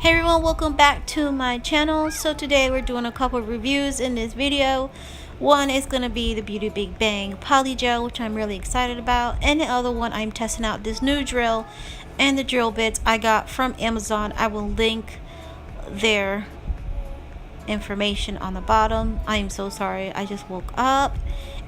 Hey everyone, welcome back to my channel. So today we're doing a couple of reviews in this video. One is going to be the Beautybigbang Polygel, which I'm really excited about, and the other one I'm testing out this new drill and the drill bits I got from Amazon. I will link their information on the bottom. I am so sorry, I just woke up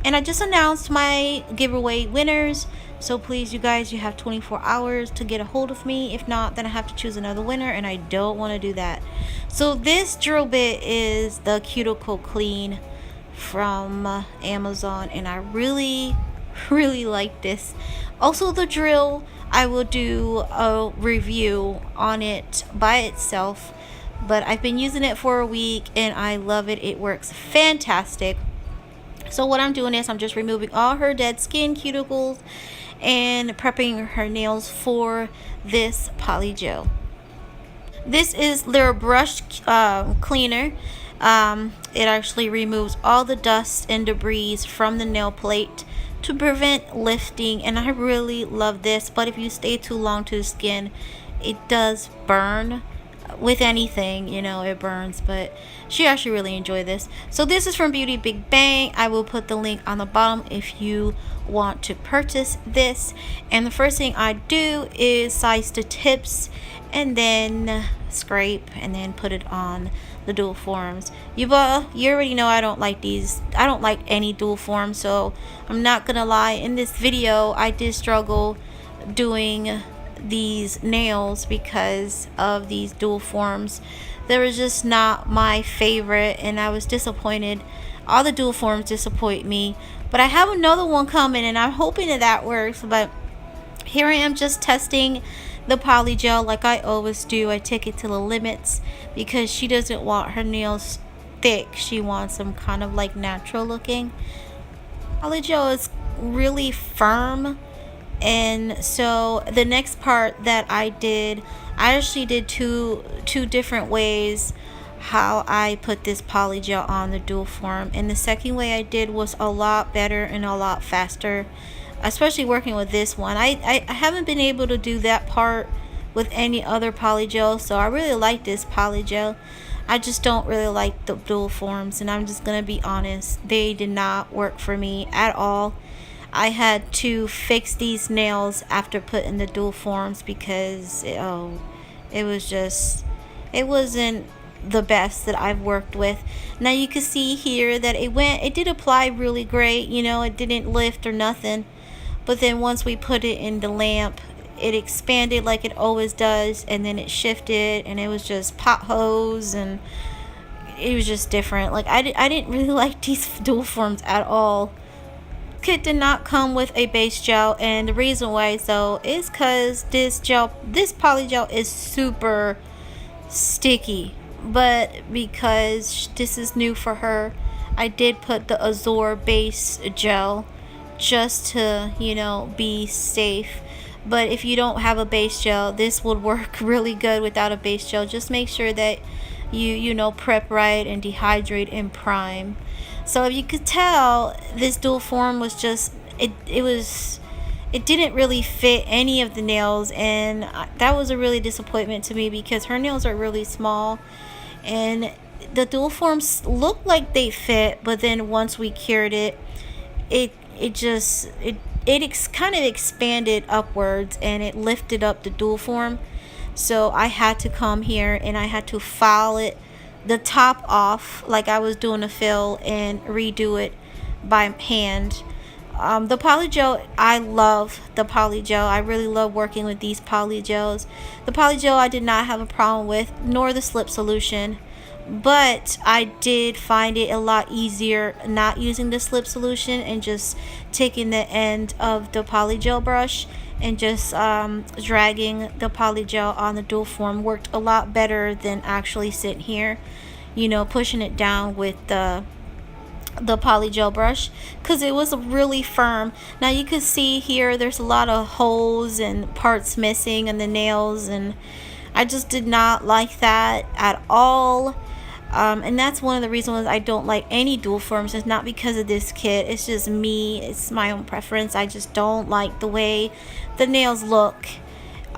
and I just announced my giveaway winners, so please you guys, you have 24 hours to get a hold of me. If not, then I have to choose another winner, and I don't want to do that. So this drill bit is the Cuticle Clean from Amazon, and I really like this. Also the drill, I will do a review on it by itself, but I've been using it for a week and I love it. It works fantastic. So what I'm doing is I'm just removing all her dead skin, cuticles, and prepping her nails for this polygel. This is their brush cleaner. It actually removes all the dust and debris from the nail plate to prevent lifting, and I really love this. But if you stay too long to the skin, it does burn. With anything, you know, it burns, but she actually really enjoyed this. So this is from Beautybigbang. I will put the link on the bottom if you want to purchase this. And the first thing I do is size the tips and then scrape and then put it on the dual forms. You already know I don't like these. I don't like any dual forms, so I'm not gonna lie. In this video I did struggle doing these nails because of these dual forms. They were just not my favorite and I was disappointed. All the dual forms disappoint me, but I have another one coming and I'm hoping that works. But here I am just testing the polygel like I always do. I take it to the limits because she doesn't want her nails thick. She wants them kind of like natural looking. Polygel is really firm. And so the next part that I actually did two different ways how I put this polygel on the dual form. And the second way I did was a lot better and a lot faster, especially working with this one. I haven't been able to do that part with any other polygel, so I really like this polygel. I just don't really like the dual forms, and I'm just gonna be honest, they did not work for me at all. I had to fix these nails after putting the dual forms because it wasn't the best that I've worked with. Now you can see here that it did apply really great, you know, it didn't lift or nothing. But then once we put it in the lamp, it expanded like it always does, and then it shifted and it was just potholes and it was just different. Like I didn't really like these dual forms at all. Kit did not come with a base gel, and the reason why so is because this polygel is super sticky. But because this is new for her, I did put the Azure base gel just to, you know, be safe. But if you don't have a base gel, this would work really good without a base gel. Just make sure that you know, prep right and dehydrate and prime. So if you could tell, this dual form was just it didn't really fit any of the nails, and that was a really disappointment to me because her nails are really small and the dual forms look like they fit, but then once we cured it kind of expanded upwards and it lifted up the dual form. So I had to come here and I had to file it the top off like I was doing a fill and redo it by hand. The polygel, I love the polygel. I really love working with these polygels. The polygel I did not have a problem with, nor the slip solution, but I did find it a lot easier not using the slip solution and just taking the end of the polygel brush and just dragging the polygel on the dual form worked a lot better than actually sitting here, you know, pushing it down with the polygel brush, because it was really firm. Now you can see here there's a lot of holes and parts missing in the nails, and I just did not like that at all. And that's one of the reasons I don't like any dual forms. It's not because of this kit, it's just me, it's my own preference. I just don't like the way the nails look.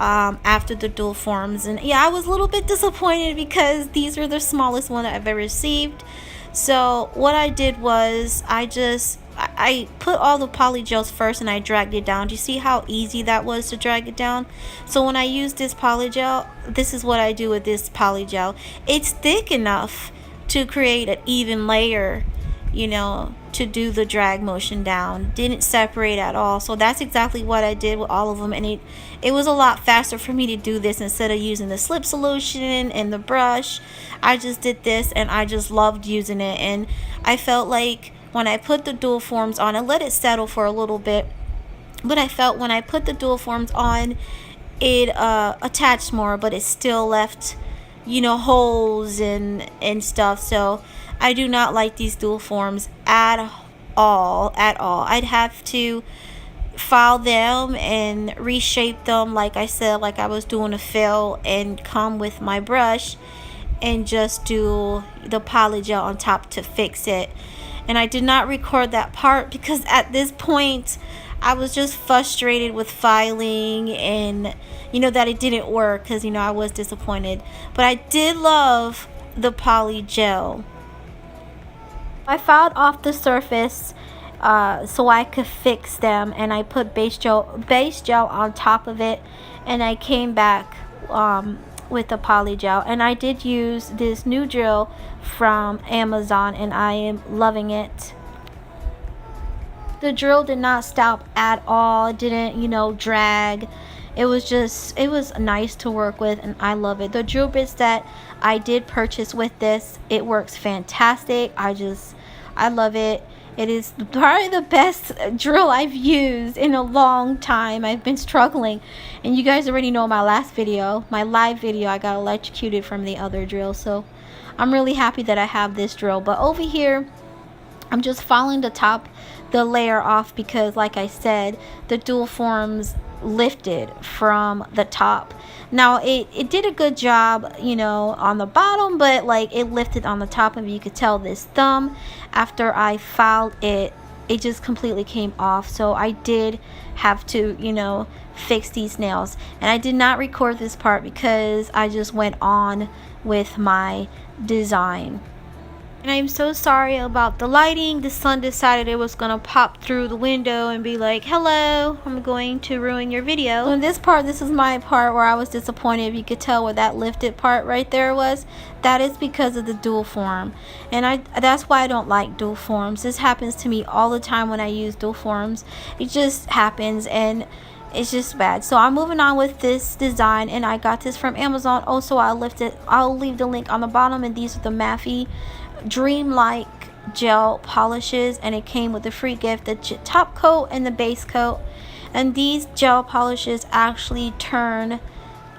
after the dual forms. And yeah, I was a little bit disappointed because these are the smallest one that I've ever received. So what I did was I put all the polygels first and I dragged it down. Do you see how easy that was to drag it down? So when I use this polygel, this is what I do with this polygel. It's thick enough to create an even layer, you know, to do the drag motion down. Didn't separate at all. So that's exactly what I did with all of them, and it was a lot faster for me to do this instead of using the slip solution and the brush. I just did this and I just loved using it, and I felt like when I put the dual forms on, I let it settle for a little bit, but I felt when I put the dual forms on, it attached more, but it still left, you know, holes and stuff. So I do not like these dual forms at all. I'd have to file them and reshape them, like I said, like I was doing a fill, and come with my brush and just do the polygel on top to fix it. And I did not record that part because at this point I was just frustrated with filing, and you know that it didn't work because, you know, I was disappointed. But I did love the polygel. I filed off the surface so I could fix them, and I put base gel on top of it, and I came back with the polygel. And I did use this new drill from Amazon, and I am loving it. The drill did not stop at all. It didn't, you know, drag. It was nice to work with, and I love it. The drill bits that I did purchase with this, it works fantastic. I love it. It is probably the best drill I've used in a long time. I've been struggling, and you guys already know my last video, my live video, I got electrocuted from the other drill. So I'm really happy that I have this drill. But over here, I'm just following the layer off because, like I said, the dual forms lifted from the top. Now it did a good job, you know, on the bottom, but like it lifted on the top, and you could tell this thumb, after I filed it, it just completely came off. So I did have to, you know, fix these nails, and I did not record this part because I just went on with my design. And I'm so sorry about the lighting. The sun decided it was gonna pop through the window and be like, hello, I'm going to ruin your video. So in this part, this is my part where I was disappointed. If you could tell where that lifted part right there was, that is because of the dual form. And that's why I don't like dual forms. This happens to me all the time when I use dual forms. It just happens, and it's just bad. So I'm moving on with this design, and I got this from Amazon. Also, I'll leave the link on the bottom, and these are the Maphie dreamlike gel polishes, and it came with a free gift, the top coat and the base coat. And these gel polishes actually turn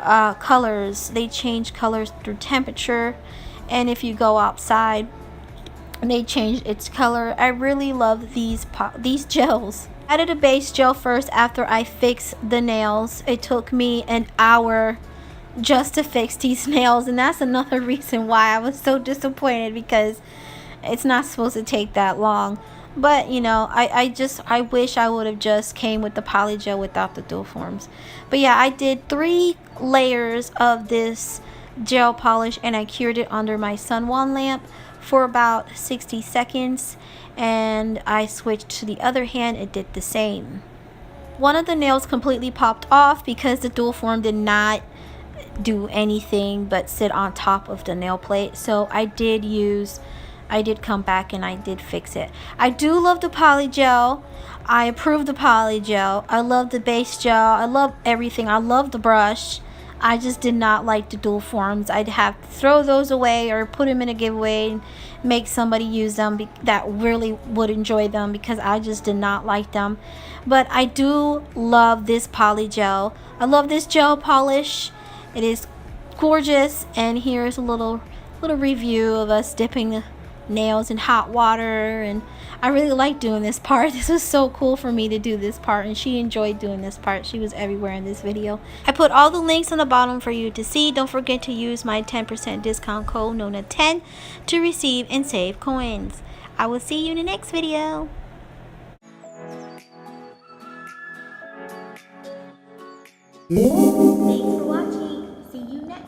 colors. They change colors through temperature, and if you go outside, they change its color. I really love these gels. I added a base gel first after I fixed the nails. It took me an hour just to fix these nails, and that's another reason why I was so disappointed, because it's not supposed to take that long. But you know, I wish I would have just came with the polygel without the dual forms. But yeah, I did 3 layers of this gel polish, and I cured it under my sun wand lamp for about 60 seconds, and I switched to the other hand. It did the same. One of the nails completely popped off because the dual form did not do anything but sit on top of the nail plate. So I did come back and I did fix it. I do love the polygel. I approve the polygel. I love the base gel. I love everything. I love the brush. I just did not like the dual forms. I'd have to throw those away or put them in a giveaway and make somebody use them that really would enjoy them, because I just did not like them. But I do love this polygel. I love this gel polish. It is gorgeous, and here's a little review of us dipping the nails in hot water. And I really like doing this part. This was so cool for me to do this part, and she enjoyed doing this part. She was everywhere in this video. I put all the links on the bottom for you to see. Don't forget to use my 10% discount code NONA10 to receive and save coins. I will see you in the next video. Thanks for watching. See you next